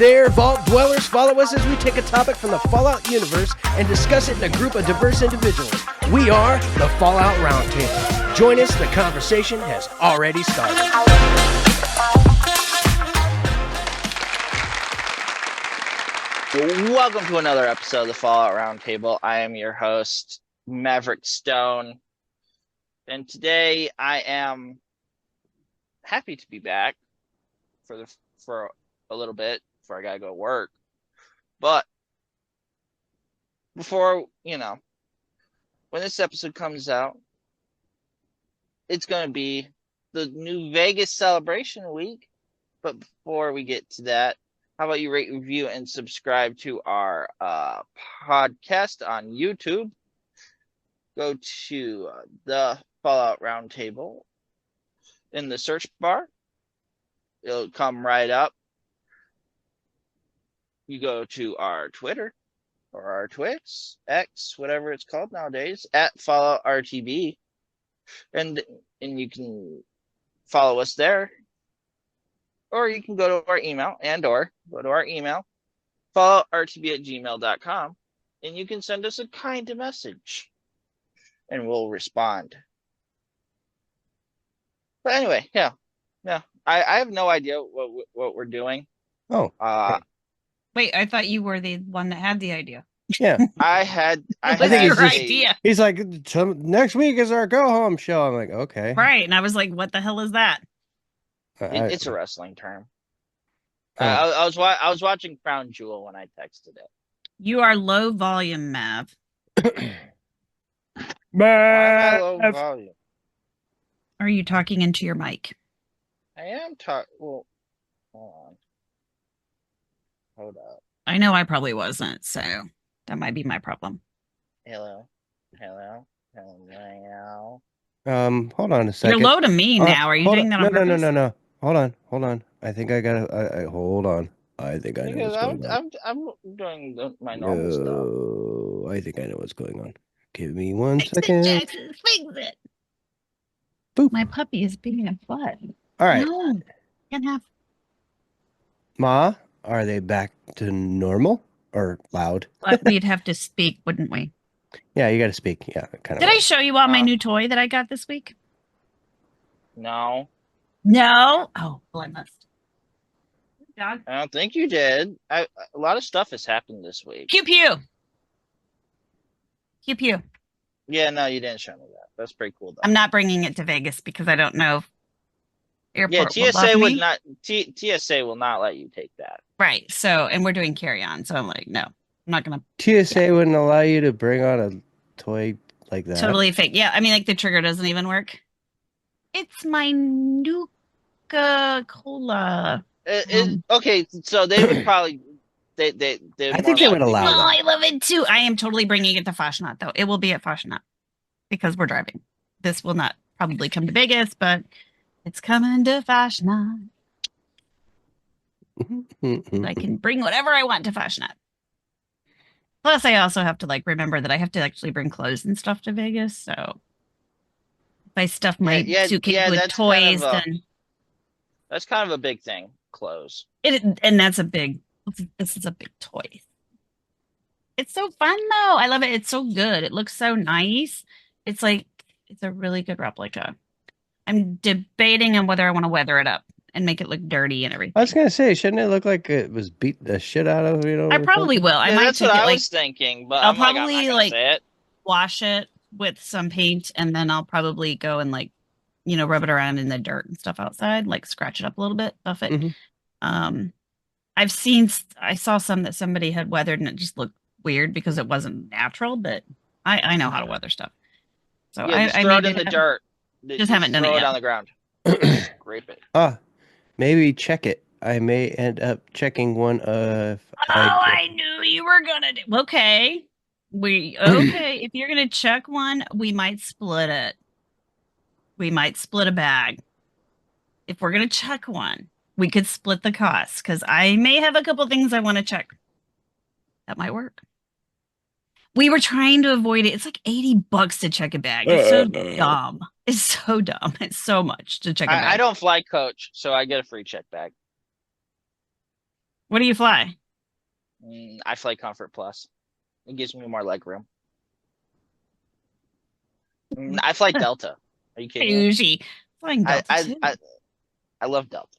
there, Vault Dwellers. Follow us as we take a topic from the Fallout universe and discuss it in a group of diverse individuals. We are the Fallout Roundtable. Join us, the conversation has already started. Welcome to another episode of the Fallout Roundtable. I am your host, Maverick Stone. And today I am happy to be back for a little bit before I gotta go to work. But before, when this episode comes out, it's gonna be the New Vegas celebration week. But before we get to that, how about you rate, review, and subscribe to our podcast on YouTube? Go to the Fallout Roundtable in the search bar. It'll come right up. You go to our Twitter or our Twix, X, whatever it's called nowadays, at Fallout RTB. And you can follow us there. Or you can go to our email falloutrtb@gmail.com, and you can send us a kind message and we'll respond. But anyway, yeah. I have no idea what we're doing. Oh. Wait, I thought you were the one that had the idea. Yeah. I What's had your a- idea? He's like, next week is our go-home show. I'm like, okay. Right. And I was like, what the hell is that? It's a wrestling term. Oh. I was watching Crown Jewel when I texted it. You are low volume, Mav. Why am I low volume? Are you talking into your mic? I am talking. Well, hold on. Hold up. I know I probably wasn't, so that might be my problem. Hello. Hold on a second. You're low to me now. Are you Hold doing on. that on purpose? No. Hold on. I think I got to hold on. I think I know Because what's going on. I'm doing my normal stuff. No, I think I know what's going on. Give me 1 Fix it, second. Jackson. Fix it. Boop. My puppy is being a butt. All right. No. Can't have. Ma, are they back to normal or loud? But we'd have to speak, wouldn't we? Yeah, you got to speak. Yeah, kind of. Did I show you all my new toy that I got this week? No, No. Oh, well, I must. Dog. I don't think you did. A lot of stuff has happened this week. Pew pew. Pew pew. Yeah, no, you didn't show me that. That's pretty cool, though. I'm not bringing it to Vegas because I don't know if airport Yeah, will TSA love would me. not. TSA will not let you take that. Right. So, and we're doing carry on. So I'm like, no, I'm not going TSA wouldn't allow you to bring on a toy like to that. totally fake. Yeah. I mean, like the trigger doesn't even work. It's my Nuka-Cola. Okay, so they would probably. They I think they would allow Oh, that. I love it too. I am totally bringing it to Fashnot though. It will be at Fashnot because we're driving. This will not probably come to Vegas, but it's coming to Fashnot. I can bring whatever I want to Fashnot. Plus, I also have to remember that I have to actually bring clothes and stuff to Vegas. So if I stuff my suitcase with that's toys, kind of then That's kind of a big thing. Clothes. and that's a big. This is a big toy. It's so fun though. I love it. It's so good. It looks so nice. It's a really good replica. I'm debating on whether I want to weather it up and make it look dirty and everything. I was gonna say, shouldn't it look like it was beat the shit out of? I probably will. I Yeah, might that's take what it I was thinking, but I'll I'm not probably, gonna say it. wash it with some paint, and then I'll probably go and rub it around in the dirt and stuff outside, scratch it up a little bit, buff it. Mhm. I saw some that somebody had weathered and it just looked weird because it wasn't natural, but I know how to weather stuff. So Yeah, just throw it in the dirt. Just haven't done it Throw yet. it on the ground. Scrape it. Maybe check it. I may end up checking one of. I knew you were gonna do. Okay, if you're gonna check one, we might split it. We might split a bag. If we're gonna check one, we could split the cost because I may have a couple things I want to check. That might work. We were trying to avoid it. It's like $80 to check a bag. It's so dumb. It's so dumb. It's so much to check a bag. I don't fly coach, so I get a free check bag. What do you fly? I fly Comfort Plus. It gives me more leg room. I fly Delta. Are you kidding me? Usually flying I, Delta I too. I I love Delta.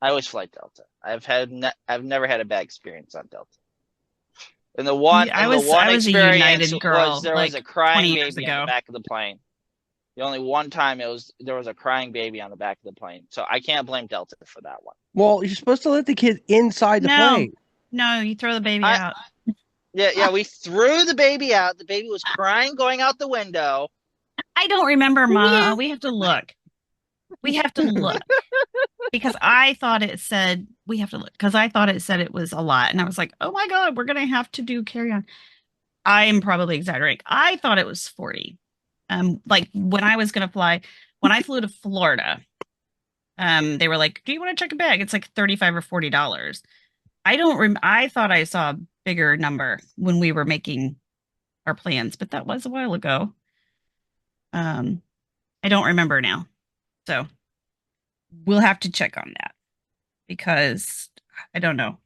I always fly Delta. I've never had a bad experience on Delta. And the one I was a experience United was girl there was a like crying 20 years baby on the ago. back of the plane. The only one time there was a crying baby on the back of the plane. So I can't blame Delta for that one. Well, you're supposed to let the kid inside the No, plane. no, you throw the baby I out. Yeah, we threw the baby out. The baby was crying going out the window. I don't remember, Ma. We We have to look. We have to look because I thought it said we have to look because I thought it said it was a lot, and I was like, oh my God, we're gonna have to do carry on. I'm probably exaggerating. I thought it was 40. Like when I was gonna fly, when I flew to Florida, they were like, do you want to check a bag? It's like 35 or $40. I don't I thought I saw a bigger number when we were making our plans, but that was a while ago. Um, I don't remember now. So we'll have to check on that because I don't know.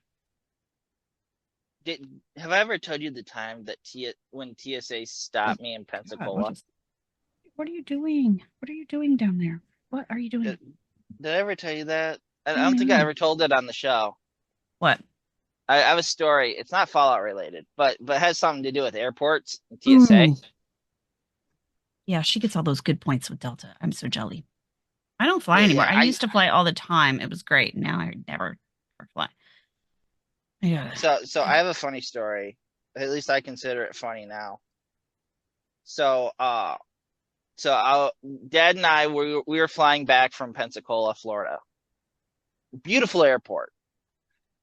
did have I ever told you the time that when TSA stopped me in God, Pensacola? what are you doing? What are you doing down there? What are you doing? Did, did I ever tell you that? I Oh don't think I no. ever told it on the show. What? I have a story. It's not Fallout related, but has something to do with airports and TSA. Ooh. Yeah, she gets all those good points with Delta. I'm so jelly. I don't fly Yeah, anymore. yeah. I I used to fly all the time. It was great. Now I never fly. Yeah. so I have a funny story. At least I consider it funny now. So so Dad and I we were flying back from Pensacola, Florida. Beautiful airport.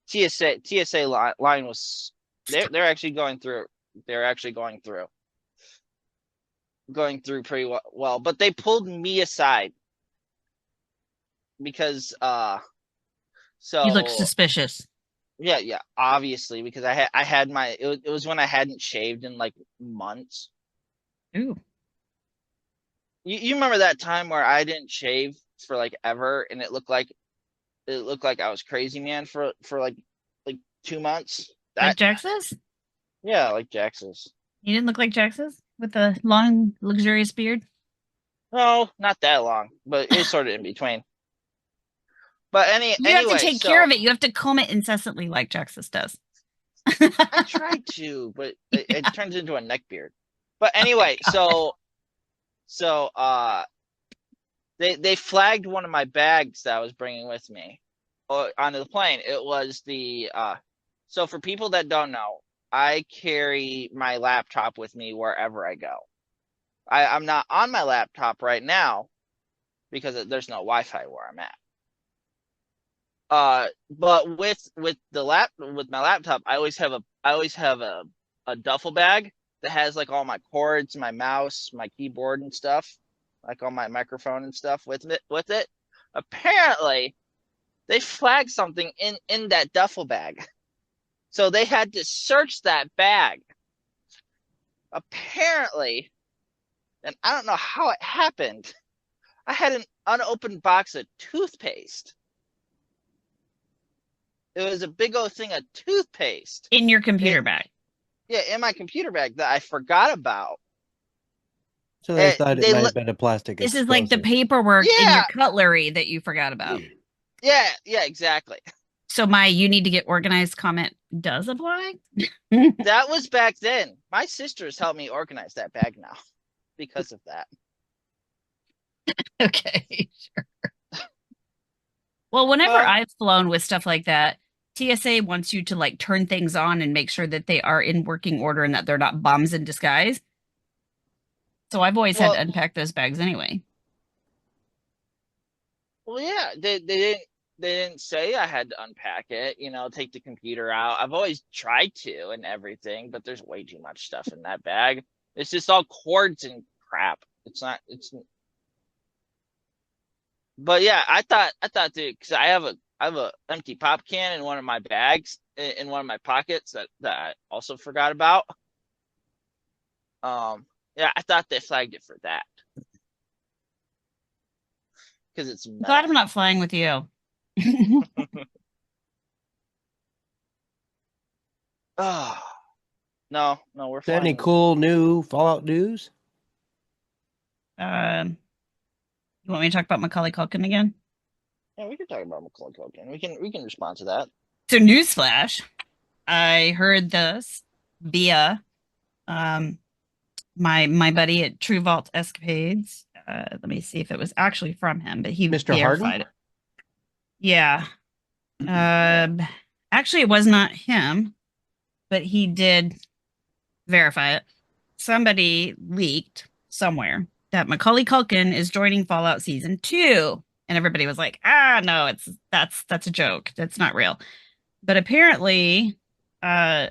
TSA line was they're actually going through. They're actually going through pretty well, but they pulled me aside because You look so suspicious. yeah, obviously because I had it was when I hadn't shaved in like months. Ooh. You remember that time where I didn't shave for like ever and it looked like I was crazy man for like 2 months. Like That Jax's? Yeah, like Jax's. You didn't look like Jax's with the long, luxurious beard? No, not that long, but it's sort of in between. But You have to anyway, take care so of it. You have to comb it incessantly like Jax's does. I tried to, but it turns into a neck beard. But Oh my anyway, God. so they flagged one of my bags that I was bringing with me onto the plane. It was the so for people that don't know, I carry my laptop with me wherever I go. I'm not on my laptop right now because there's no Wi-Fi where I'm at. But with my laptop, I always have a duffel bag that has like all my cords, my mouse, my keyboard and stuff, like all my microphone and stuff with it. Apparently, they flagged something in that duffel bag. So they had to search that bag. Apparently, and I don't know how it happened. I had an unopened box of toothpaste. It was a big old thing of toothpaste. In your computer It bag. Yeah, in my computer bag that I forgot about. So they thought it They might look have been a plastic This is like the explosive. paperwork in your Yeah, cutlery that you forgot about. yeah, exactly. So my you need to get organized comment does apply? That was back then. My sisters helped me organize that bag now because of that. Okay. Well, whenever Uh, I've flown with stuff like that, TSA wants you to like turn things on and make sure that they are in working order and that they're not bombs in disguise. So I've always had well, to unpack those bags anyway. yeah, they didn't say I had to unpack it, take the computer out. I've always tried to and everything, but there's way too much stuff in that bag. It's just all cords and crap. It's not it's But yeah, I thought dude, because I have a empty pop can in one of my bags in one of my pockets that I also forgot about. Yeah, I thought they flagged it for that because it's Glad I'm metal. not flying with you. Oh, no, we're Is there any flying. cool new Fallout news? You want me to talk about Macaulay Culkin again? Yeah, we can talk about Macaulay Culkin. We can respond to that. So, newsflash, I heard this via um my buddy at True Vault Escapades. Let me see if it was actually from him, but he Mr. Harden? verified it. Yeah. Um, Actually, it was not him, but he did verify it. Somebody leaked somewhere that Macaulay Culkin is joining Fallout Season 2. And everybody was like, no, that's a joke. That's not real. But apparently, uh,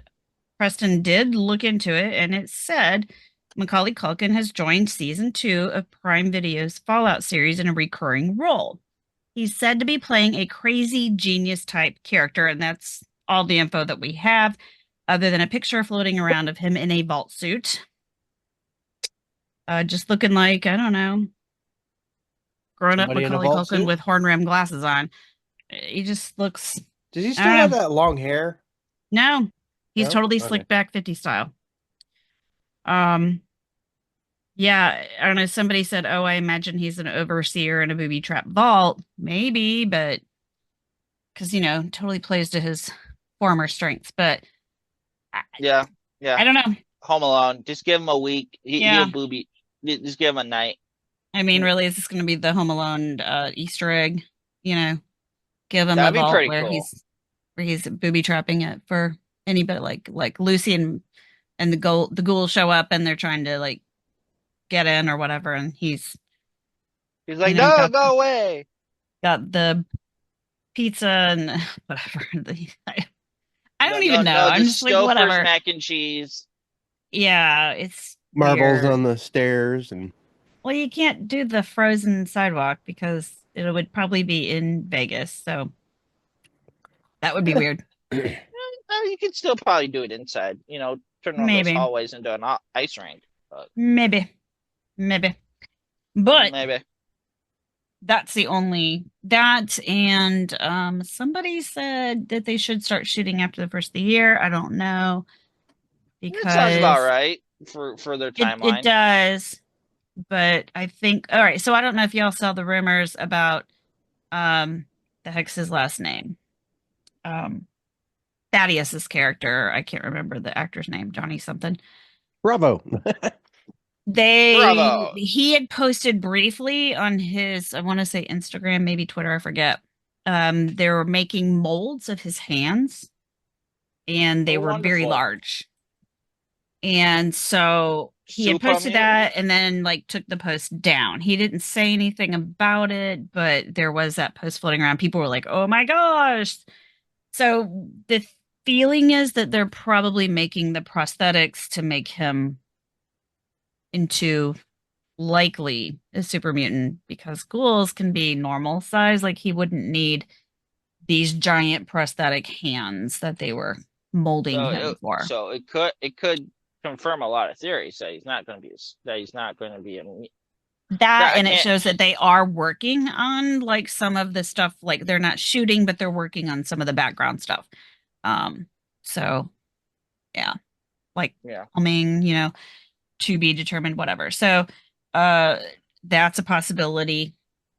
Preston did look into it, and it said Macaulay Culkin has joined Season 2 of Prime Video's Fallout series in a recurring role. He's said to be playing a crazy genius type character, and that's all the info that we have, other than a picture floating around of him in a vault suit. Just looking like, I don't know, grown up Somebody in a Macaulay vault Culkin suit? with horn rimmed glasses on. He just looks. Does he I still don't have know. that long hair? No, he's No? totally Okay. slicked back 50 style. Yeah, I don't know. Somebody said, "Oh, I imagine he's an overseer in a booby trap vault." Maybe, but because totally plays to his former strengths. But I, Yeah, I yeah. don't know. Home Alone. Just give him a week. He'll Yeah, booby. Just give him a night. I mean, really, is this going to be the Home Alone Easter egg? You know, give him a That'd be vault pretty where cool. he's booby trapping it for anybody, like Lucy and the ghouls show up and they're trying to like get in or whatever, and he's He's like, you know no, got go away. got the pizza and whatever. I No, don't even no, know. no. The I'm just like, Stouffer's whatever. mac and cheese. Yeah, it's Marbles weird. on the stairs and Well, you can't do the frozen sidewalk because it would probably be in Vegas, so that would be weird. You could still probably do it inside. Turn one of those Maybe, hallways into an ice rink. But maybe, maybe. But maybe. that's the only that and somebody said that they should start shooting after the first of the year. I don't know That sounds about because right for their it timeline. does, but I think all right. So I don't know if y'all saw the rumors about the heck's his last name. Um Thaddeus's character. I can't remember the actor's name, Johnny something. bravo. Bravo. He had posted briefly on his, I want to say Instagram, maybe Twitter, I forget. They were making molds of his hands and they Oh, were very wonderful. large. And so he had Super posted that and then like took the post down. He didn't say anything about it, but there was that post floating around. People were like, "Oh my gosh." So the feeling is that they're probably making the prosthetics to make him into likely a super mutant because ghouls can be normal size. Like he wouldn't need these giant prosthetic hands that they were molding him for. So it could confirm a lot of theories that he's not going to be a That that I and it can't. shows that they are working on like some of the stuff, like they're not shooting, but they're working on some of the background stuff. So yeah, like Yeah. filming, to be determined, whatever. So uh that's a possibility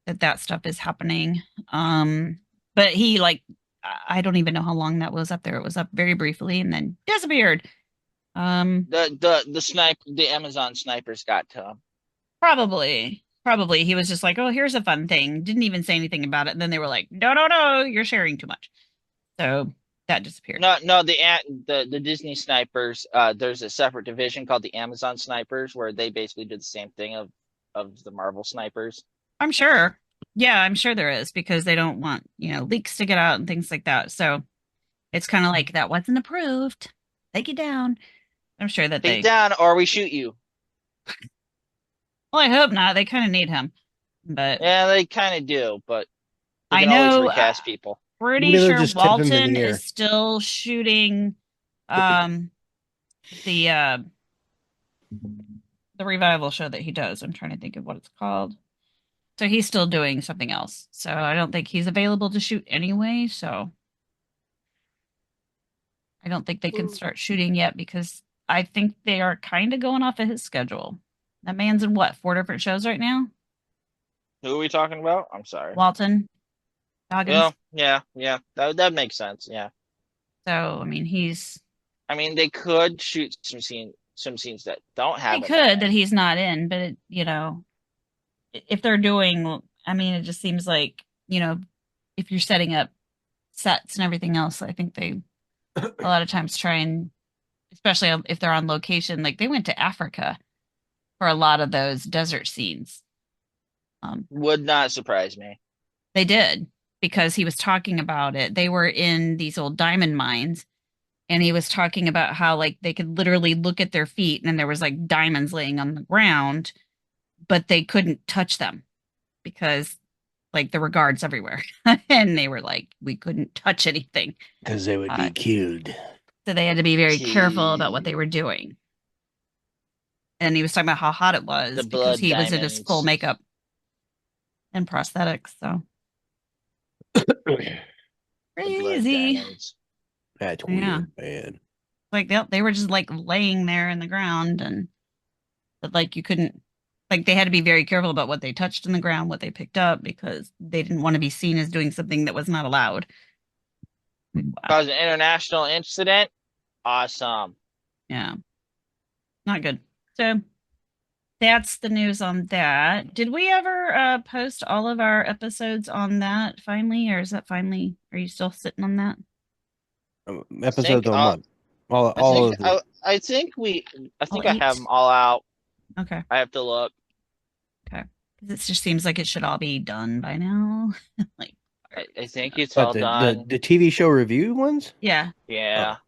that stuff is happening. But he like I don't even know how long that was up there. It was up very briefly and then disappeared. The Amazon snipers got to him. Probably he was just like, oh, here's a fun thing, didn't even say anything about it, and then they were like, no, you're sharing too much, so that disappeared. No, the Disney snipers. There's a separate division called the Amazon snipers where they basically do the same thing of the Marvel snipers. I'm sure. Yeah, I'm sure there is because they don't want, leaks to get out and things like that. So it's kind of like that wasn't approved. Take it down. I'm sure that Take it down or we shoot you. Well, I hope not. They kind of need him. But Yeah, they kind of do, but they I can always know recast people. pretty Maybe they'll sure just tip him in the Walton air. is still shooting the revival show that he does. I'm trying to think of what it's called. So he's still doing something else. So I don't think he's available to shoot anyway. So I don't think they can start shooting yet because I think they are kind of going off of his schedule. That man's in what, 4 different shows right now? Who are we talking about? I'm sorry. Walton, Goggins. Well, yeah. That makes sense. Yeah. So, I mean, I mean, they could shoot some scenes that don't have they him could in that it. he's not in, but if they're doing, I mean, it just seems like, if you're setting up sets and everything else, I think they a lot of times try and, especially if they're on location, like they went to Africa for a lot of those desert scenes. Would not surprise me. They did because he was talking about it. They were in these old diamond mines, and he was talking about how like they could literally look at their feet and there was like diamonds laying on the ground, but they couldn't touch them because like there were guards everywhere. And they were like, we couldn't touch anything. Because they would be Uh, killed. So they had to be very careful about what they were doing. And he was talking about how hot it was The because blood he was in his full diamonds. makeup and prosthetics. So The blood crazy. diamonds. That's Yeah. weird, man. Like they were just like laying there in the ground, and but like you couldn't, like they had to be very careful about what they touched in the ground, what they picked up, because they didn't want to be seen as doing something that was not allowed. Wow. Cause an international incident. Awesome. Yeah. Not good. So that's the news on that. Did we ever post all of our episodes on that finally, or is that finally, are you still sitting on that? Episodes on what? All of them. I think All I have 8? them all out. Okay. I have to look. Okay. Because it just seems like it should all be done by now. Like, I think it's But all the done. TV show review ones? yeah, Yeah. Oh.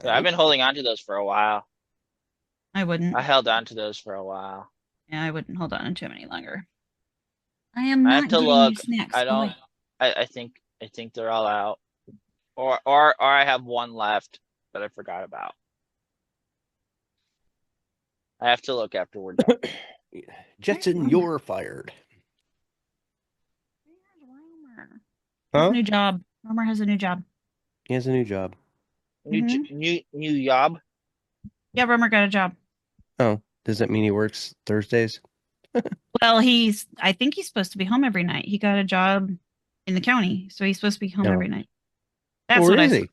Yeah, I've been holding on to those for a while. I wouldn't. I held on to those for a while. Yeah, I wouldn't hold on to them any longer. I am I have not to getting look. you snacks, I don't. boy. I think they're all out. Or I have one left that I forgot about. I have to look after we're done. Jetson, you're fired. Where's Romer? He has Huh? a new job. Romer has a new job. He has a new job. New job. Yeah, Romer got a job. Oh, does that mean he works Thursdays? Well, I think he's supposed to be home every night. He got a job in the county, so he's supposed to be home No. every night. That's Where what is he?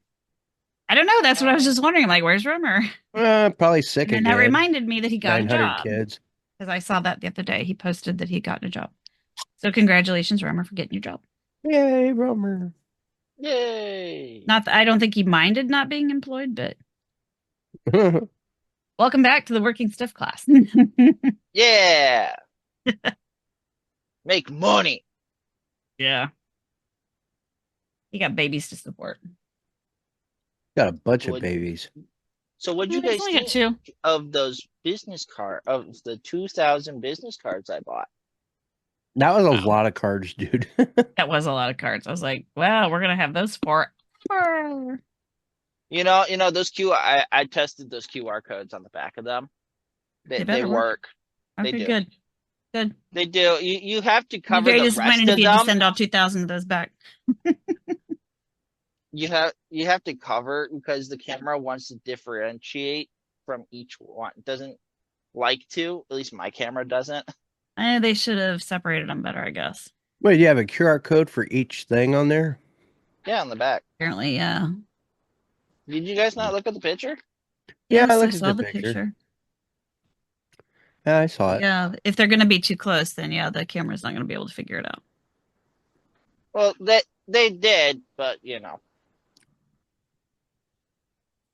I don't know. That's what I was just wondering. Like, where's Romer? Probably sick And then again. that reminded me that he got a 900 job. kids. Because I saw that the other day. He posted that he had gotten a job. So congratulations, Romer, for getting your job. Yay, Romer. Yay! Not that I don't think he minded not being employed, but welcome back to the working stiff class. Yeah. Make money. Yeah. He got babies to support. Got a bunch of Would- babies. So what'd you He's guys only got think 2. of those of the 2,000 business cards I bought? That was a Wow. lot of cards, dude. That was a lot of cards. I was like, wow, we're gonna have those for. You know those I tested those QR codes on the back of them. They They better work. They Okay, do. good. They do. You have to I'd be cover very the rest disappointed of if you had to them. send all 2,000 of those back. You have to cover because the camera wants to differentiate from each one. It doesn't like to. At least my camera doesn't. They should have separated them better, I guess. Wait, you have a QR code for each thing on there? Yeah, on the back. Apparently, yeah. Did you guys not look at the picture? Yeah, Yes, I looked saw at the picture. Yeah, I saw it. Yeah, if they're gonna be too close, then yeah, the camera's not gonna be able to figure it out. Well, they did, but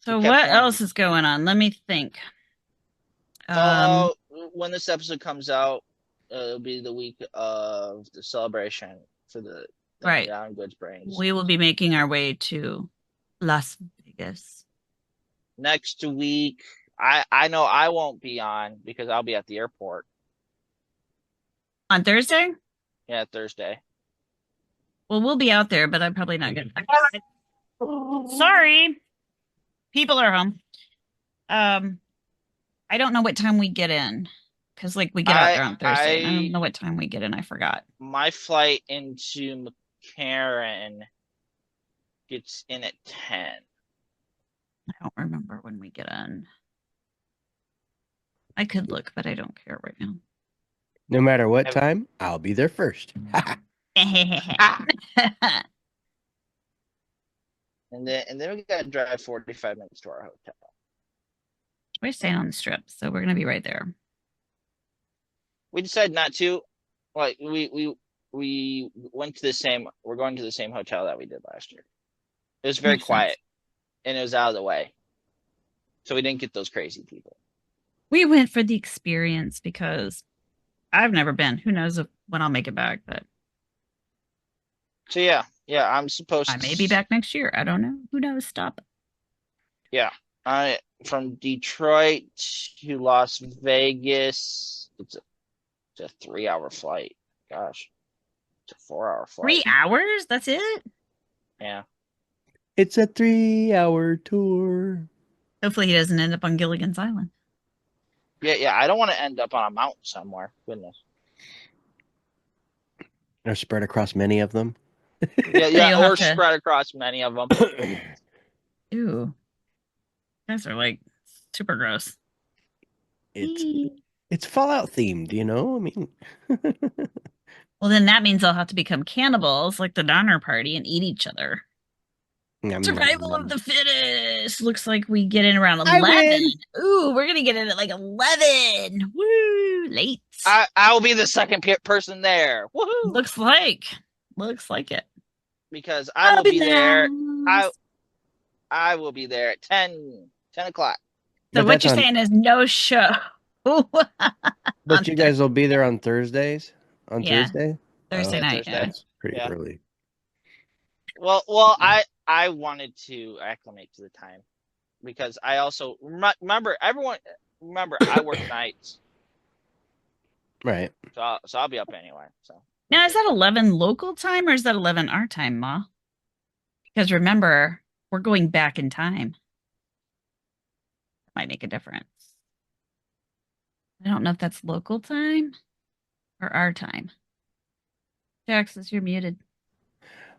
So It kept what going. else is going on? Let me think. When this episode comes out, it'll be the week of the celebration for the Right. Down Goods Brains. We will be making our way to Las Vegas. Next week, I know I won't be on because I'll be at the airport. On Thursday? Yeah, Thursday. Well, we'll be out there, but I'm probably not gonna. Sorry. People are home. I don't know what time we get in. Because like we get out there on Thursday. I don't know what time we get in. I forgot. My flight into McCarran gets in at 10. I don't remember when we get in. I could look, but I don't care right now. No matter what time, I'll be there first. And then we got to drive 45 minutes to our hotel. We're staying on the strip, so we're gonna be right there. We decided not to. Like we went to the same. We're going to the same hotel that we did last year. It was very Makes sense. quiet, and it was out of the way, so we didn't get those crazy people. We went for the experience because I've never been. Who knows when I'll make it back, but So yeah, I'm supposed. I may be back next year. I don't know. Who knows? Stop. Yeah, I from Detroit to Las Vegas. It's a 3-hour flight. Gosh, it's a 4-hour flight. 3 hours? That's it? Yeah. It's a 3-hour tour. Hopefully he doesn't end up on Gilligan's Island. Yeah. I don't want to end up on a mountain somewhere. Goodness. They're spread across many of them. Yeah. you'll Or have to- spread across many of them. Ew. Guys are like super gross. It's Fallout themed, you know? I mean, Well, then that means they'll have to become cannibals like the Donner Party and eat each other. Survival of the fittest. Looks like we get in around I 11. win. Ooh, we're gonna get in at like 11. Woo, late. I will be the second person there. Woohoo! Looks like it. Because I will be there. I I will be there at 10 o'clock. So But what that's you're on- saying is no show. But you guys will be there on Thursdays? On Yeah. Thursday? Thursday Yeah, night. Thursday. Yeah. That's pretty Yeah. early. Well, I wanted to acclimate to the time because I also remember I work nights, Right. so I'll be up anyway. So Now is that 11 local time or is that 11 our time, Ma? Because remember, we're going back in time. Might make a difference. I don't know if that's local time or our time. Jaxus, you're muted.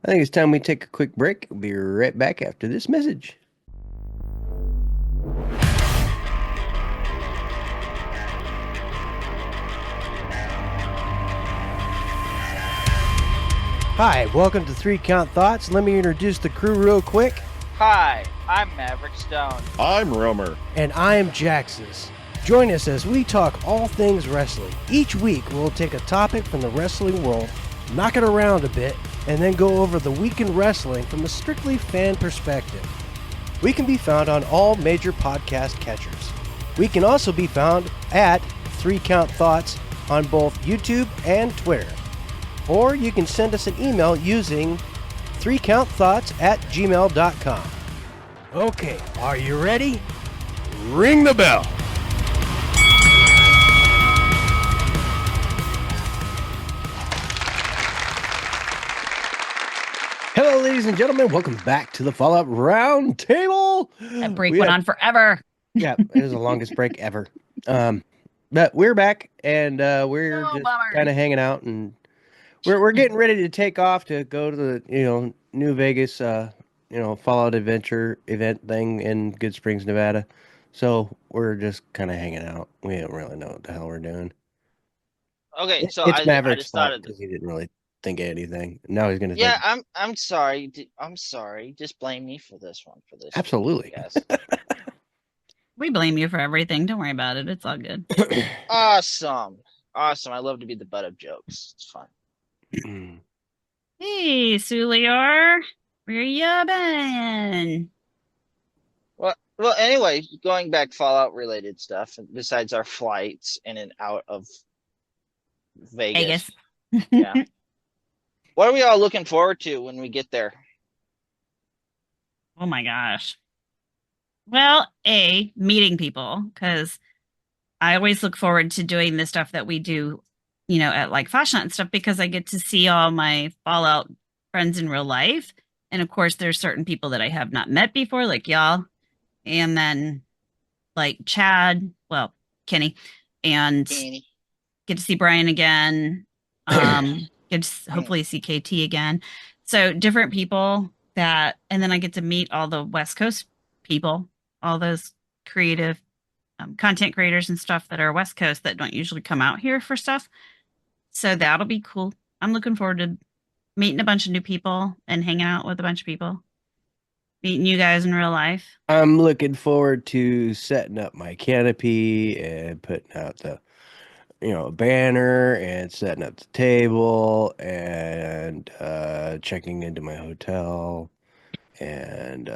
I think it's time we take a quick break. We'll be right back after this message. Hi, welcome to 3 Count Thoughts. Let me introduce the crew real quick. hi, I'm Maverick Stone. I'm Romer. And I am Jaxus. Join us as we talk all things wrestling. Each week, we'll take a topic from the wrestling world, knock it around a bit, and then go over the week in wrestling from a strictly fan perspective. We can be found on all major podcast catchers. We can also be found at 3 Count Thoughts on both YouTube and Twitter. Or you can send us an email using 3countthoughts@gmail.com. Okay, are you ready? Ring the bell. Hello, ladies and gentlemen. Welcome back to the Fallout Roundtable. That break went on forever. Yeah, it was the longest break ever. But we're back, and we're Oh, just bummer. kind of hanging out, and we're getting ready to take off to go to the New Vegas Fallout Adventure event thing in Good Springs, Nevada. So we're just kind of hanging out. We don't really know what the hell we're doing. Okay, so It's I Maverick's just thought fault of because this. he didn't really think of anything. Now he's gonna Yeah, think. I'm sorry. I'm sorry. Just blame me for this one. Absolutely. Yes. We blame you for everything. Don't worry about it. It's all good. Awesome. I love to be the butt of jokes. It's fun. Hey, Suliar. Where you been? Well, anyway, going back Fallout related stuff, besides our flights in and out of Vegas. Yeah. What are we all looking forward to when we get there? Oh my gosh. Well, meeting people, because I always look forward to doing the stuff that we do, at like Fashion and stuff, because I get to see all my Fallout friends in real life. And of course, there's certain people that I have not met before, like y'all. And then like Chad, well, Kenny, and Danny. get to see Brian again. Get to hopefully see KT again. So different people and then I get to meet all the West Coast people all those creative content creators and stuff that are West Coast that don't usually come out here for stuff. So that'll be cool. I'm looking forward to meeting a bunch of new people and hanging out with a bunch of people, meeting you guys in real life. I'm looking forward to setting up my canopy and putting out the, banner and setting up the table and checking into my hotel and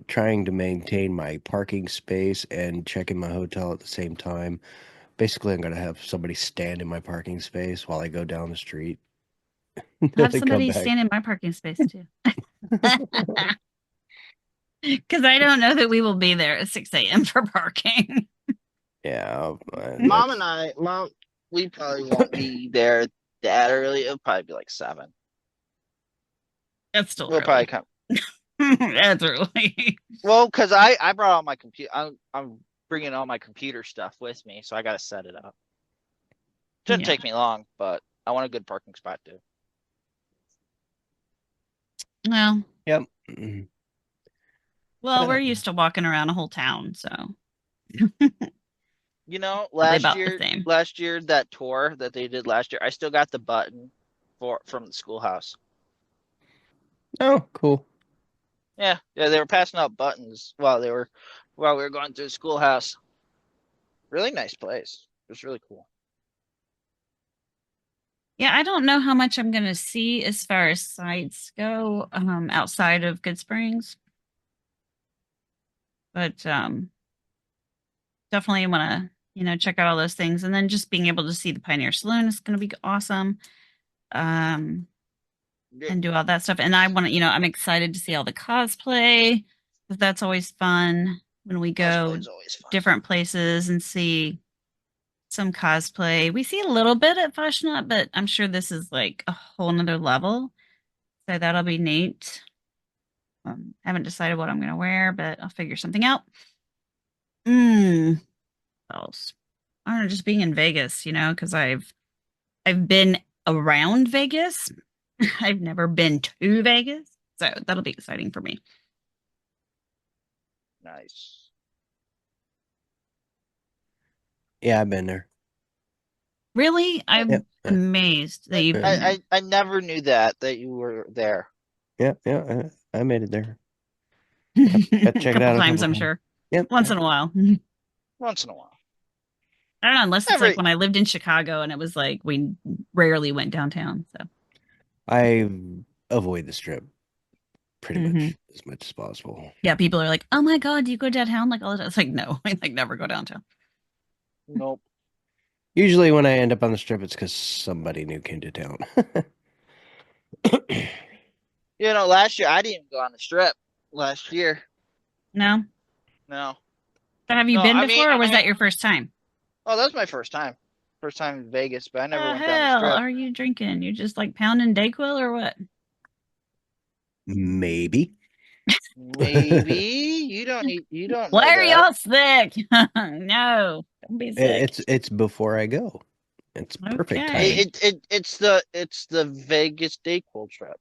trying to maintain my parking space and checking my hotel at the same time. Basically, I'm going to have somebody stand in my parking space while I go down the street. I'll have They come somebody back. stand in my parking space too. Because I don't know that we will be there at 6 a.m. for parking. Yeah. Mom and Mom, we probably won't be there that early. It'll probably be like 7. That's still We'll early. probably come. That's early. Well, because I brought all my computer. I'm bringing all my computer stuff with me, so I got to set it up. Shouldn't Yeah. take me long, but I want a good parking spot too. Well, Yep. Mhm. well, we're used to walking around a whole town, so You know, probably about the same. last year that tour that they did last year, I still got the button from the schoolhouse. Oh, cool. Yeah, they were passing out buttons while we were going through the schoolhouse. Really nice place. It was really cool. Yeah, I don't know how much I'm going to see as far as sites go outside of Good Springs. But definitely want to, check out all those things. And then just being able to see the Pioneer Saloon is going to be awesome. And do all that stuff. And I want to, I'm excited to see all the cosplay because that's always fun when we go Cosplay's always fun. different places and see some cosplay. We see a little bit at Fashion Nut, but I'm sure this is like a whole nother level. So that'll be neat. Haven't decided what I'm going to wear, but I'll figure something out. What else? I don't know, just being in Vegas, because I've been around Vegas. I've never been to Vegas, so that'll be exciting for me. Nice. Yeah, I've been there. Really? I'm Yep. amazed that you've been there. I never knew that you were there. Yeah, I made it there. A check it out couple a times, couple I'm times. sure. Yep. Once in a while. Once in a while. I don't know, unless it's Every- like when I lived in Chicago and it was like we rarely went downtown. So I avoid the strip pretty much Mhm. as much as possible. yeah, people are like, "Oh my god, do you go downtown like all the time?" It's like, no, I like never go downtown. Nope. Usually when I end up on the strip, it's because somebody new came to town. Last year I didn't even go on the strip. Last year, No. no. But have you No, been I mean, before, or was I- that your first time? Oh, that was my first time. First time in Vegas, but I never The went down the hell strip. are you drinking? You just like pounding Dayquil or what? Maybe. Maybe you don't need. You don't. Why know are that. y'all sick? No, don't be sick. It's before I go. It's perfect Okay. timing. It's the Vegas Dayquil trip.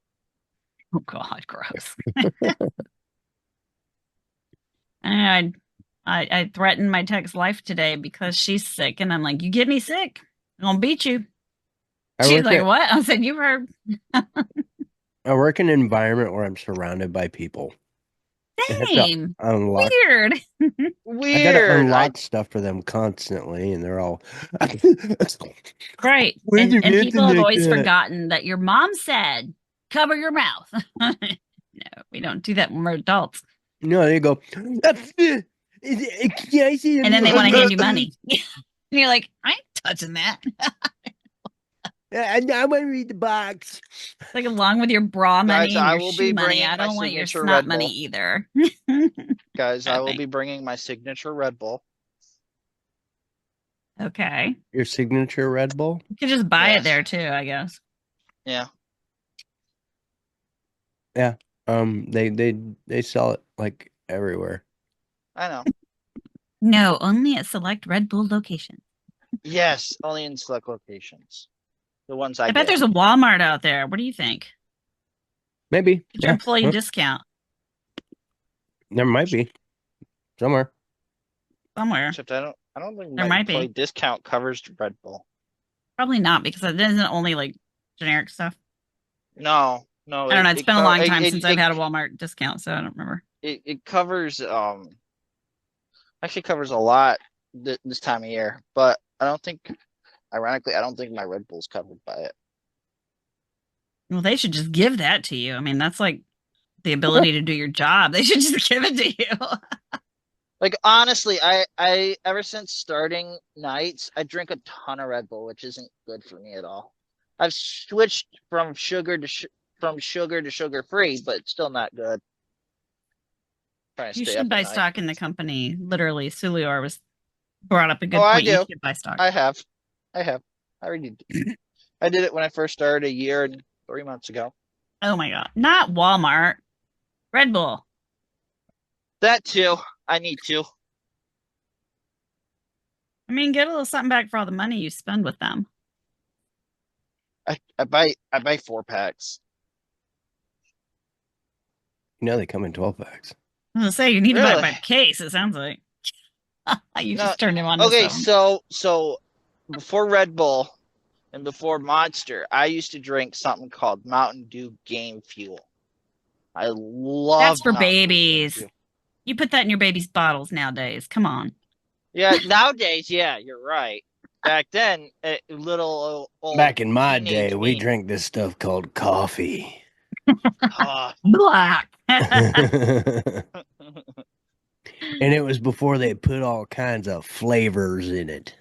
Oh God, gross. I threatened my tech's life today because she's sick, and I'm like, "You get me sick, I'm gonna beat you." I She's work like, at- "What?" I said, "You heard." I work in an environment where I'm surrounded by people. I have to Same. unlock. Weird. I gotta Weird. unlock stuff for them constantly, and they're all. Right. Why is And your people Vincent have like always that? forgotten that your mom said, "Cover your mouth." No, we don't do that when we're adults. No, they go. Can I see And then they want to hand you money. And you're like, "I ain't touching that." I want to read the box. It's like along with your bra money Guys, and I your will shoe be money. bringing I my don't want your signature snot Red money Bull. either. Guys, I will Nothing. be bringing my signature Red Bull. Okay. Your signature Red Bull. You could just buy it Yes. there too, I guess. Yeah. They sell it like everywhere. I know. No, only at select Red Bull locations. Yes, only in select locations. The ones I I bet get. there's a Walmart out there. What do you think? Maybe. Get your employee discount. There might be. somewhere. somewhere. Except I don't think There my might be. employee discount covers Red Bull. Probably not because it isn't only like generic stuff. No, no, I don't know. It's it been a co- long time since I've had a Walmart discount, so I don't remember. it covers actually covers a lot this time of year, but I don't think, ironically, I don't think my Red Bull's covered by it. Well, they should just give that to you. I mean, that's like the ability to do your job. They should just give it to you. Like honestly, I ever since starting nights, I drink a ton of Red Bull, which isn't good for me at all. I've switched from sugar to sugar free, but it's still not good. Trying to You stay up should at buy night. stock in the company. Literally, Sulior was brought up a Oh, good I point. You do. should buy stock. I have. I have. I already did. I did it when I first started a year and 3 months ago. Oh my God. Not Walmart. Red Bull. That too. I need to. I mean, get a little something back for all the money you spend with them. I buy 4 packs. You know they come in 12 packs. I was gonna say you need to buy it by Really? case, it sounds like. You No. just turned him on to Okay, some. so before Red Bull and before Monster, I used to drink something called Mountain Dew Game Fuel. I That's loved for Mountain Dew Game babies. Fuel. You put that in your baby's bottles nowadays. Come on. Yeah, nowadays, yeah, you're right. Back then, little old Back in my teenage day, we me. drank this stuff called coffee. Ah, Black. And it was before they put all kinds of flavors in it.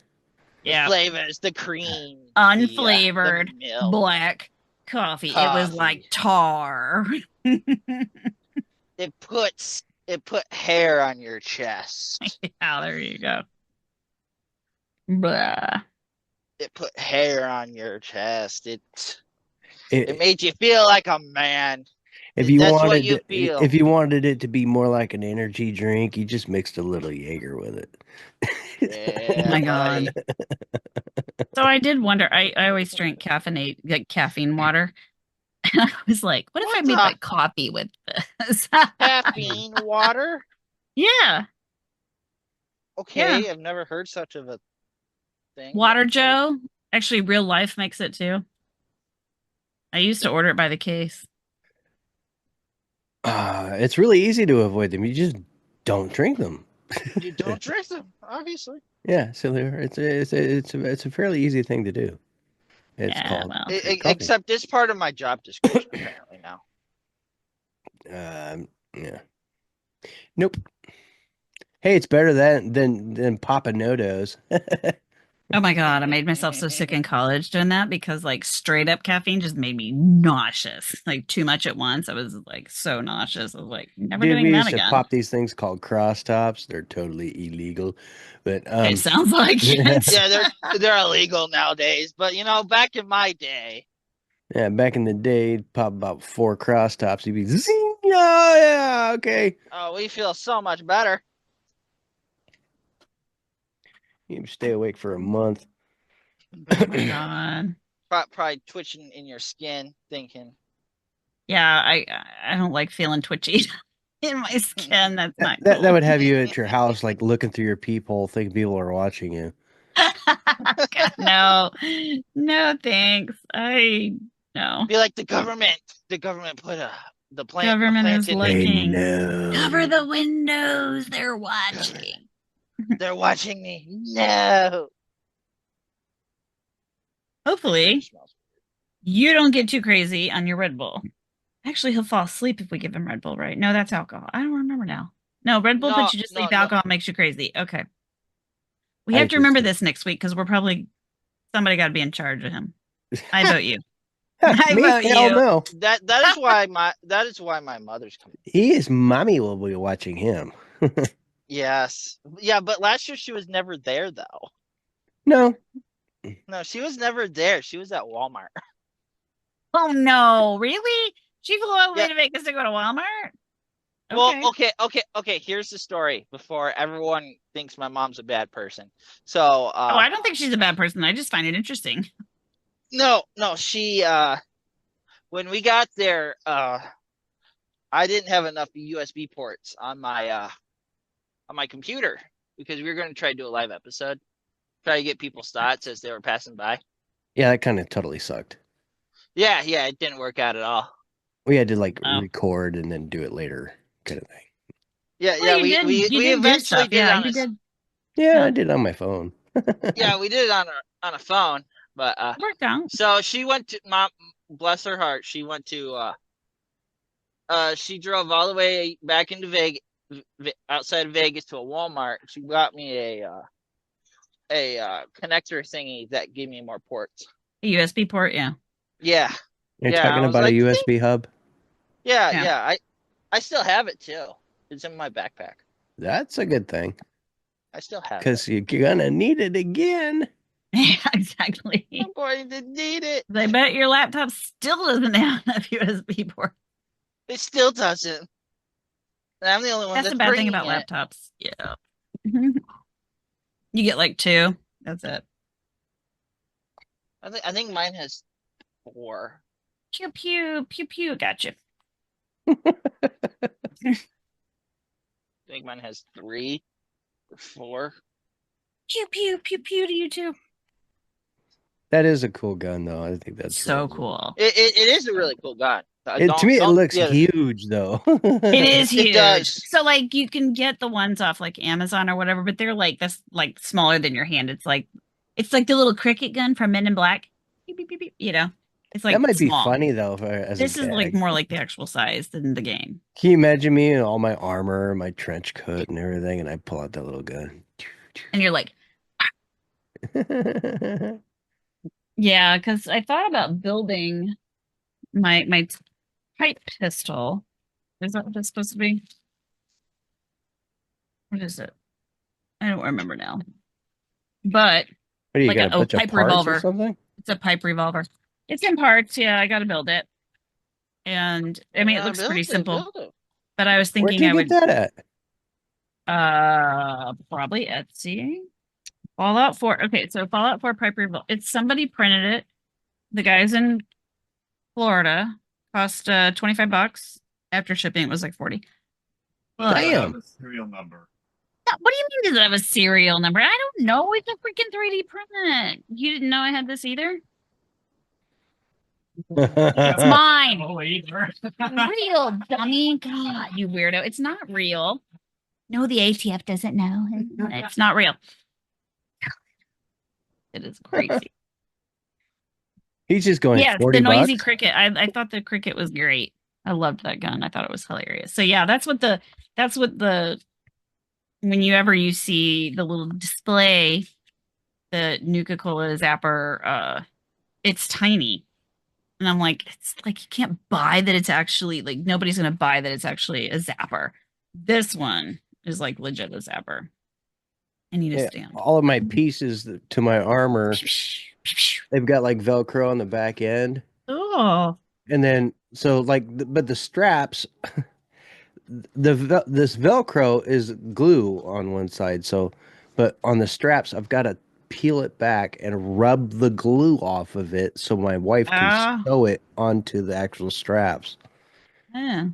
the Yeah. flavors, the cream, Unflavored the milk, black coffee. It was like tar. It put hair on your chest. Yeah, there you go. Blah. It put hair on your chest. It It, made you feel like a man. if you That's what wanted you it, feel. if you wanted it to be more like an energy drink, you just mixed a little Jaeger with it. Yeah, Oh my buddy. God. So I did wonder. I always drink caffeine water. And I was like, what if I What made the- like coffee with this? Caffeine water? Yeah. Okay, I've never heard such of a thing. Water Okay. Joe. Actually, real life makes it too. I used to order it by the case. It's really easy to avoid them. You just don't drink them. You don't drink them, obviously. Yeah, so it's a fairly easy thing to do. It's Yeah, called well. coffee. Except it's part of my job description apparently now. Yeah. Nope. Hey, it's better than Papa Nodos. Oh my God, I made myself so sick in college doing that because like straight up caffeine just made me nauseous. Like too much at once. I was like so nauseous. I was like, never Dude, doing we that used to again. pop these things called cross tops. They're totally illegal, but It sounds like it. Yeah, they're illegal nowadays, but back in my day, yeah, back in the day, you'd pop about 4 cross tops. You'd be zing, yeah, okay. oh, we feel so much better. You stay awake for a month. Oh my God. Probably twitching in your skin, thinking, Yeah, I don't like feeling twitchy in my skin. That's not That cool. would have you at your house, like looking through your peephole, thinking people are watching you. No, no, thanks. No. be like the government. The government put the plant. Government is planted- like- They Looking. know. Cover the windows. They're watching. They're watching me. No. Hopefully, Smells- you don't get too crazy on your Red Bull. Actually, he'll fall asleep if we give him Red Bull, right? No, that's alcohol. I don't remember now. No, Red Bull puts you to sleep. No. Alcohol makes you crazy. Okay. We I have to think remember so. this next week because we're probably somebody got to be in charge of him. I vote you. I Me? vote Hell you. no. That is why my mother's coming. His mommy will be watching him. Yes. Yeah, but last year she was never there though. No. No, she was never there. She was at Walmart. Oh no, really? She flew all the way Yeah. to Vegas to go to Walmart? Well, okay. Here's the story before everyone thinks my mom's a bad person. So, Oh, I don't think she's a bad person. I just find it interesting. no, she when we got there, I didn't have enough USB ports on my on my computer because we were going to try to do a live episode, try to get people's thoughts as they were passing by. Yeah, that kind of totally sucked. Yeah, it didn't work out at all. We had to like Oh. record and then do it later, kind of thing. Yeah, Well, we you did do eventually stuff. did Yeah, on you a, did. Yeah, Yeah. I did it on my phone. yeah, we did it on a phone, but It worked out. so she went to mom, bless her heart, she went to she drove all the way back into Vegas, outside of Vegas to a Walmart. She got me a connector thingy that gave me more ports. A USB port, yeah. Yeah, You're Yeah, talking I was about like, a USB hub? yeah, Yeah. yeah. I still have it too. It's in my backpack. That's a good thing I still have it. because you're gonna need it again. Yeah, exactly. I'm going to need it. I bet your laptop still doesn't have a USB port. It still doesn't. And I'm the only one That's that's the bad thing bringing about it. laptops. Yeah. You get like 2. That's it. I think mine has 4. Pew pew pew pew. Gotcha. I think mine has 3 or 4. Pew pew pew pew to you too. That is a cool gun, though. I think that's So really cool. It is a really cool gun. To me, it looks huge, though. It is It huge. does. So like you can get the ones off like Amazon or whatever, but they're like this like smaller than your hand. It's like the little cricket gun from Men in Black. Beep, beep, beep, beep, you know, it's like That might small. be funny though. As This a is like gag. more like the actual size than the game. Can you imagine me in all my armor, my trench coat, and everything, and I pull out that little gun? And you're like, yeah, because I thought about building my pipe pistol. Is that what it's supposed to be? What is it? I don't remember now. But What do you Like got? a- A bunch of pipe parts revolver. or something? it's a pipe revolver. It's in parts. Yeah, I got to build it. And I mean, it looks pretty simple. But I was Where'd thinking you I get would that at? probably Etsy. Fallout 4. Okay, so Fallout 4 pipe revolver. It's somebody printed it. The guys in Florida cost $25. After shipping, it was like 40. Well, Damn. The serial number. what do you mean does it have a serial number? I don't know. It's a freaking 3D print. You didn't know I had this either? It's mine. Oh, either. Real, dummy. God, you weirdo. It's not real. No, the ATF doesn't know. It's not real. It is crazy. He's just going Yes, 40 the noisy bucks. cricket. I thought the cricket was great. I loved that gun. I thought it was hilarious. So yeah, that's what the whenever you see the little display, the Nuka-Cola zapper, it's tiny. And I'm like, it's like you can't buy that it's actually like nobody's gonna buy that it's actually a zapper. This one is like legit a zapper. I need a Yeah, stand. all of my pieces to my armor, they've got like Velcro on the back end. Oh, And then, so like, but the straps, this Velcro is glue on one side. So, but on the straps, I've got to peel it back and rub the glue off of it so my wife can Ah. sew it onto the actual straps, yeah.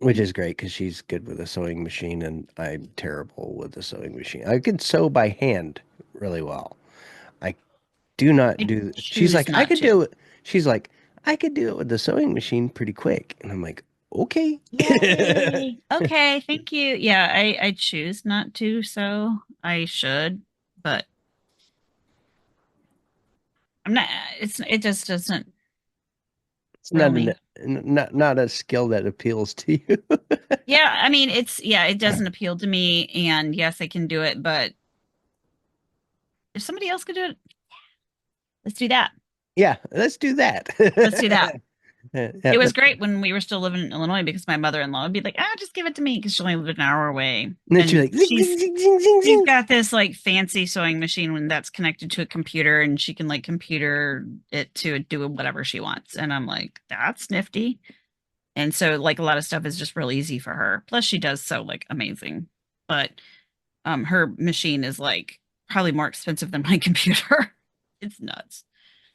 which is great because she's good with a sewing machine and I'm terrible with the sewing machine. I can sew by hand really well. I do not I do. She's choose like, I not could to. do it. She's like, I could do it with the sewing machine pretty quick. And I'm like, okay. Yay. Okay, thank you. Yeah, I choose not to, so I should, but I'm not. It just doesn't. It's not, Really? not a skill that appeals to you. Yeah, I mean, it doesn't appeal to me, and yes, I can do it, but if somebody else could do it, let's do that. Yeah, let's do that. Let's do that. Yeah, It was but- great when we were still living in Illinois because my mother-in-law would be like, just give it to me because she only lived an hour away. And then she's like, zing, she's- zing, zing, zing, She's zing. got this like fancy sewing machine when that's connected to a computer and she can like computer it to do whatever she wants. And I'm like, that's nifty. And so like a lot of stuff is just real easy for her. Plus she does sew like amazing. But her machine is like probably more expensive than my computer. It's nuts.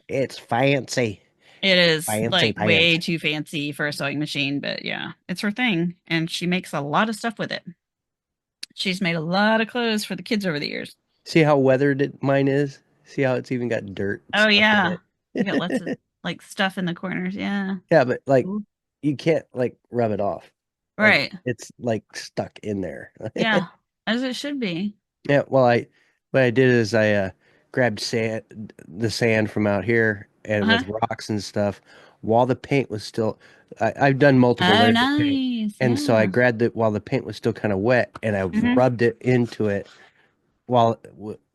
It's fancy. It is Fancy like way pants. too fancy for a sewing machine, but yeah, it's her thing and she makes a lot of stuff with it. She's made a lot of clothes for the kids over the years. See how weathered mine is? See how it's even got dirt Oh stuck in yeah. it? You got lots of like stuff in the corners. Yeah. Yeah, but like Ooh. you can't like rub it off. Like Right. it's like stuck in there. Yeah. As it should be. Yeah, well, what I did is I grabbed the sand from out here, and Uh-huh. with rocks and stuff, while the paint was still. I've done multiple Oh, layers of paint, nice. and so I Yeah. grabbed it while the paint was still kind of wet, and I Mhm. rubbed it into it while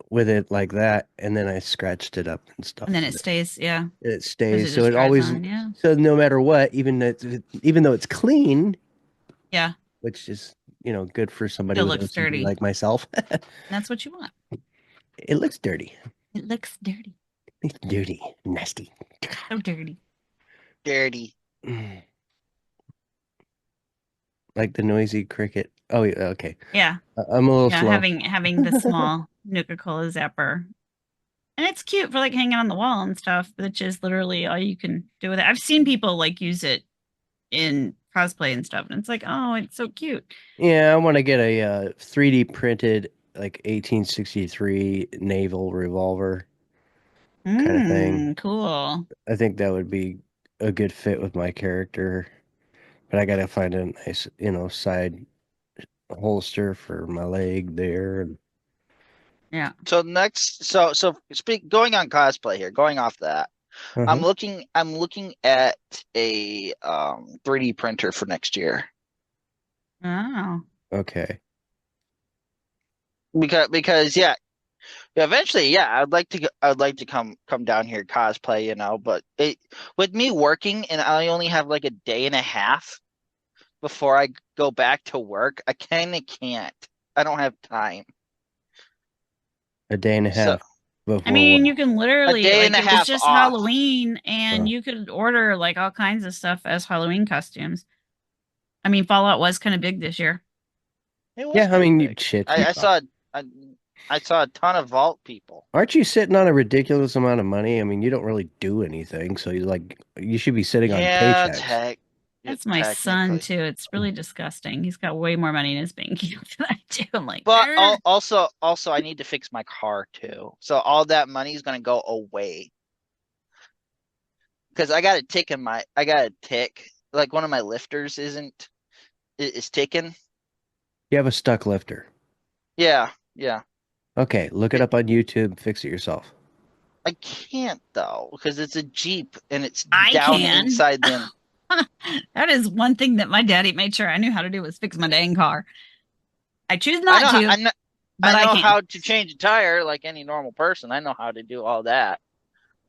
with it like that, and then I scratched it up and stuff. And then it with stays. Yeah. it. It 'Cause stays, it so just it dries always. on. Yeah. So no matter what, even though it's clean, Yeah. which is good for somebody Still with looks OCD dirty. like myself, That's what you want. it looks dirty. It looks dirty. It's dirty, nasty. So dirty. Dirty. Like the noisy cricket. Oh, yeah, okay. Yeah. I'm a little Yeah. slow. Having the small Nuka-Cola zapper. And it's cute for like hanging on the wall and stuff, which is literally all you can do with it. I've seen people like use it in cosplay and stuff, and it's like, oh, it's so cute. Yeah, I want to get a 3D printed like 1863 naval revolver kind of thing. Cool. I think that would be a good fit with my character, but I gotta find a nice, side holster for my leg there. And Yeah. So next, going on cosplay here, going off that, I'm looking at a 3D printer for next year Oh. Okay. because yeah, eventually, yeah, I'd like to come down here cosplay, but with me working and I only have like a day and a half before I go back to work, I kind of can't. I don't have time. A day and a So- half before I mean, what? you can literally day like and a it was half just off. Halloween, and Oh. you could order like all kinds of stuff as Halloween costumes. I mean, Fallout was kind of big this year. It was Yeah, I pretty mean, big. shit. I saw a ton of Vault people. Aren't you sitting on a ridiculous amount of money? I mean, you don't really do anything, so you should be sitting on Yeah, paychecks. That's my son technically. too. It's really disgusting. He's got way more money in his bank account than I do. I'm like, But "Arr." also, I need to fix my car too. So all that money is going to go away. Because I got a tick. Like one of my lifters is ticking. You have a stuck lifter. Yeah. Okay, look it up on YouTube, fix it yourself. I can't though, because it's a Jeep and it's I down can. inside the. That is one thing that my daddy made sure I knew how to do was fix my dang car. I choose not to, but I know can. how to change a tire like any normal person. I know how to do all that.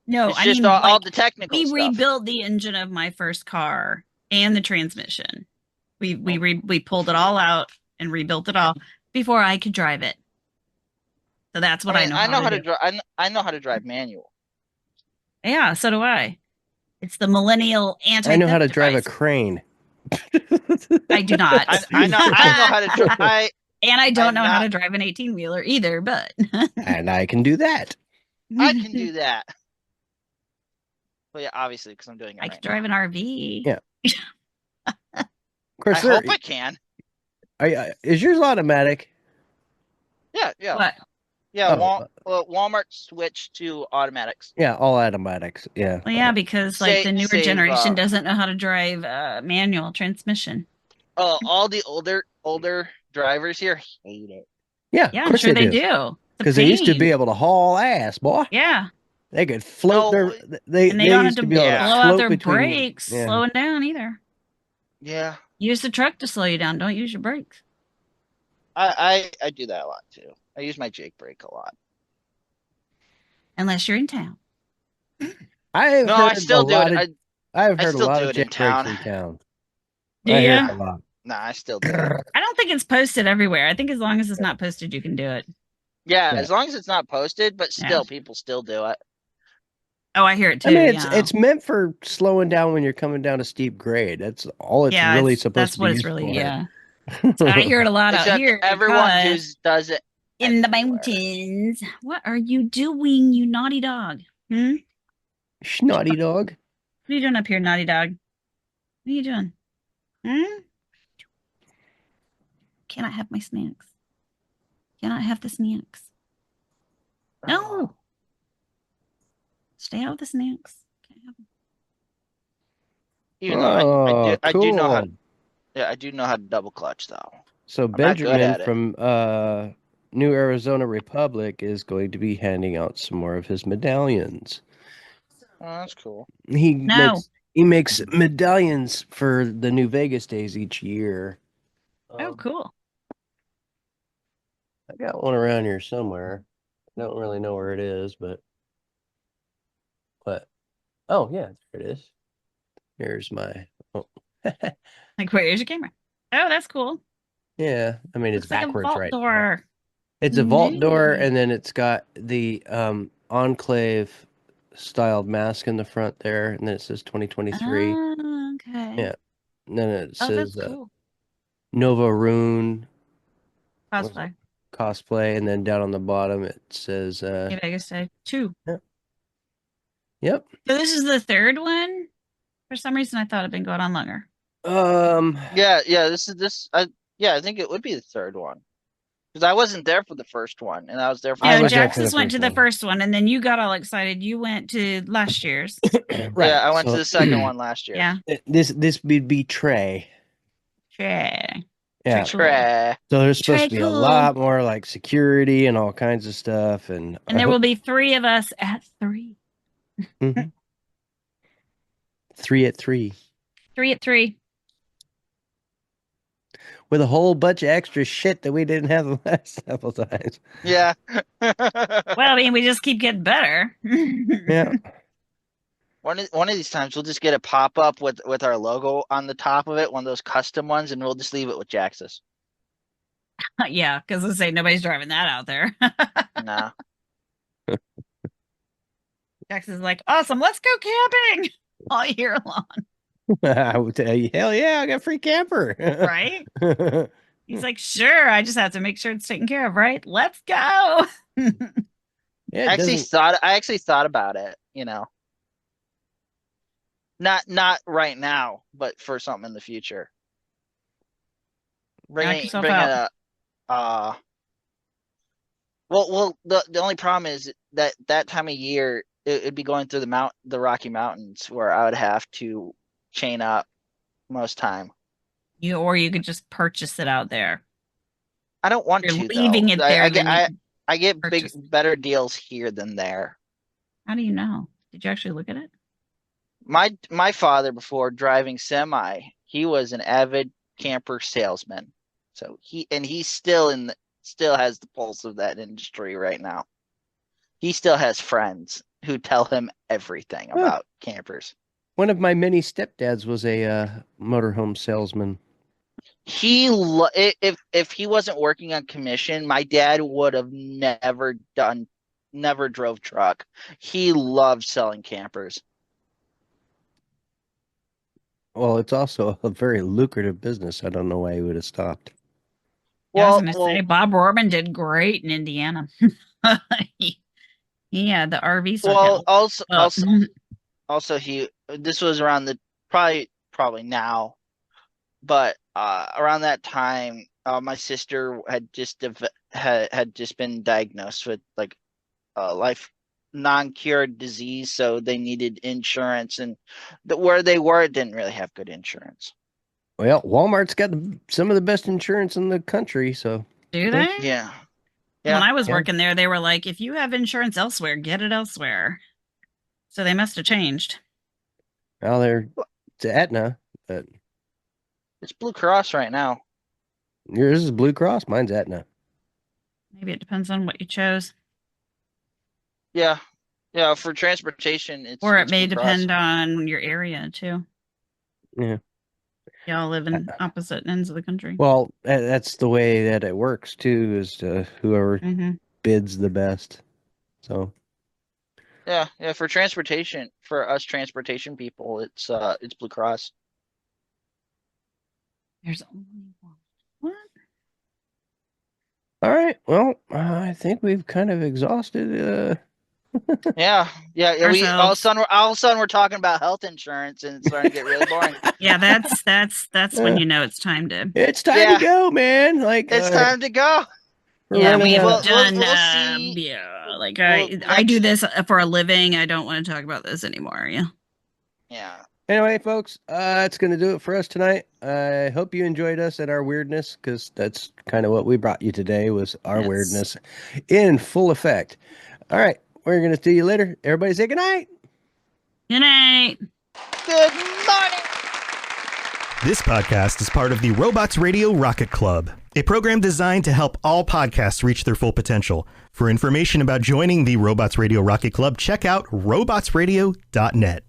No, It's I just mean, all like, the technical we stuff. rebuilt the engine of my first car and the transmission. We pulled it all out and rebuilt it all before I could drive it. So that's what I know. I know how to do. drive. I know how to drive manual. Yeah, so do I. It's the millennial anti. I know how to drive a crane. I do not. I know how to drive. And I don't I'm know how not- to drive an 18-wheeler either, but And I can do that. I can do that. Well, yeah, obviously, because I'm doing it I right can drive an RV. Yeah. Of course, I hope I can. is yours automatic? Yeah. What? Yeah, Oh. Walmart switched to automatics. Yeah, all automatics. Yeah. Well, yeah, because like the newer Save, generation doesn't know how to drive manual transmission. All the older drivers here hate it. Yeah, Yeah, of I'm course sure they do. do. It's a Because they used to pain. be able to haul ass, boy. Yeah, They could float No, they and they don't have used to to be blow able to out float their between brakes yeah. slowing down either. Yeah, Use the truck to slow you down. Don't use your brakes. I do that a lot too. I use my Jake brake a lot. Unless you're in town. I've I heard still a do lot it. of, I've heard a still lot do of it in jet brakes town. in town. Do I hear ya? it a lot. I still do it. I don't think it's posted everywhere. I think as long as it's not posted, you can do it. Yeah, Yeah. as long as it's not posted, but Yeah. still, people still do it. Oh, I hear it too. I mean, yeah. it's meant for slowing down when you're coming down a steep grade. That's all it's yeah, really it's- supposed that's to be what it's used really, for. yeah. So I hear it a lot out Except here. everyone because just does it in the everywhere. mountains. What are you doing, you naughty dog? Hmm? Schnotty dog. What are you doing up here, naughty dog? What are you doing? Hmm? Can I have my snacks? Cannot have the snacks. No. Stay out with the snacks. Can't have 'em. Even though Oh, I do know how. cool. Yeah, I do know how to double clutch though. So I'm not good Benjamin at it. from New Arizona Republic is going to be handing out some more of his medallions. Oh, that's cool. No. He makes medallions for the New Vegas days each year. Oh, cool. I got one around here somewhere. I don't really know where it is, but oh yeah, there it is. Here's my Like, where's your camera? Oh, that's cool. yeah. I mean, it's Looks like a backwards vault right now. door. It's a vault door, Neat. and then it's got the Enclave styled mask in the front there, and then it says 2023. Oh, okay. Yeah. And then it Oh, that's says cool. Nova Rune Cosplay. cosplay, and then down on the bottom it says New Vegas Day 2. yep. So this is the third one? For some reason, I thought it'd been going on longer. Yeah, this is this. I think it would be the third one because I wasn't there for the first one, and I was there for. I No, was there for the Jaxus went first to the one. first one, and then you got all excited. You went to last year's. Right. Yeah, I went so to the second one last year. Yeah. This would be Trey. Trey. Yeah. Cool. Trey. So there's supposed to Trey be a cool. lot more like security and all kinds of stuff, and And there will be 3 of us at 3. Mhm. 3 at 3 3 at 3. with a whole bunch of extra shit that we didn't have the last couple times. Yeah. Well, I mean, we just keep getting better. Yeah. One of these times we'll just get a pop up with our logo on the top of it, one of those custom ones, and we'll just leave it with Jaxus. Yeah, because I say nobody's driving that out there. Nah. Jax is like, awesome, let's go camping all year long, I would tell you, hell yeah, I got free camper. right? He's like, sure, I just have to make sure it's taken care of, right? Let's go. Yeah, I actually thought about it, you know. Not right now, but for something in the future. Knock yourself Bring out. well, the only problem is that time of year it'd be going through the Rocky Mountains where I would have to chain up most time. Or you could just purchase it out there. I don't want You're to leaving though. it there. I get purchase. better deals here than there. How do you know? Did you actually look at it? My father, before driving semi, he was an avid camper salesman. So he still has the pulse of that industry right now. He still has friends who tell him everything about campers. One of my many stepdads was a motorhome salesman. If he wasn't working on commission, my dad would have never drove truck. He loved selling campers. Well, it's also a very lucrative business. I don't know why he would have stopped. I was going to say Bob Orman did great in Indiana. he had the RV circuit. Well, also this was around the probably now, but around that time, my sister had just been diagnosed with like life non-cured disease, so they needed insurance, and where they were, it didn't really have good insurance. Well, Walmart's got some of the best insurance in the country, so. Do they? Yeah. When I was working there, they were like, if you have insurance elsewhere, get it elsewhere. So they must have changed. Well, it's Aetna, but It's Blue Cross right now. yours is Blue Cross. Mine's Aetna. Maybe it depends on what you chose. Yeah. For transportation, it's Or it may Blue Cross. depend on your area too. Yeah. Y'all live in opposite ends of the country. Well, that's the way that it works too, is whoever bids the best. So. Yeah. For transportation, for us transportation people, it's Blue Cross. There's only one. What? All right. Well, I think we've kind of exhausted. Yeah. We all of Ourselves. a sudden we're talking about health insurance, and it's starting to get really boring. Yeah, that's when you know it's time to. It's time to go, man. Like It's time to go. We're Yeah, running we've out of- done. we'll see. Yeah, like Well, I do this for a living. I don't want to talk about this anymore. Yeah. Yeah. Anyway, folks, that's going to do it for us tonight. I hope you enjoyed us and our weirdness, because that's kind of what we brought you today, was our Yes. weirdness in full effect. All right, we're going to see you later. Everybody say goodnight. Good night. Good morning. This podcast is part of the Robots Radio Rocket Club, a program designed to help all podcasts reach their full potential. For information about joining the Robots Radio Rocket Club, check out robotsradio.net.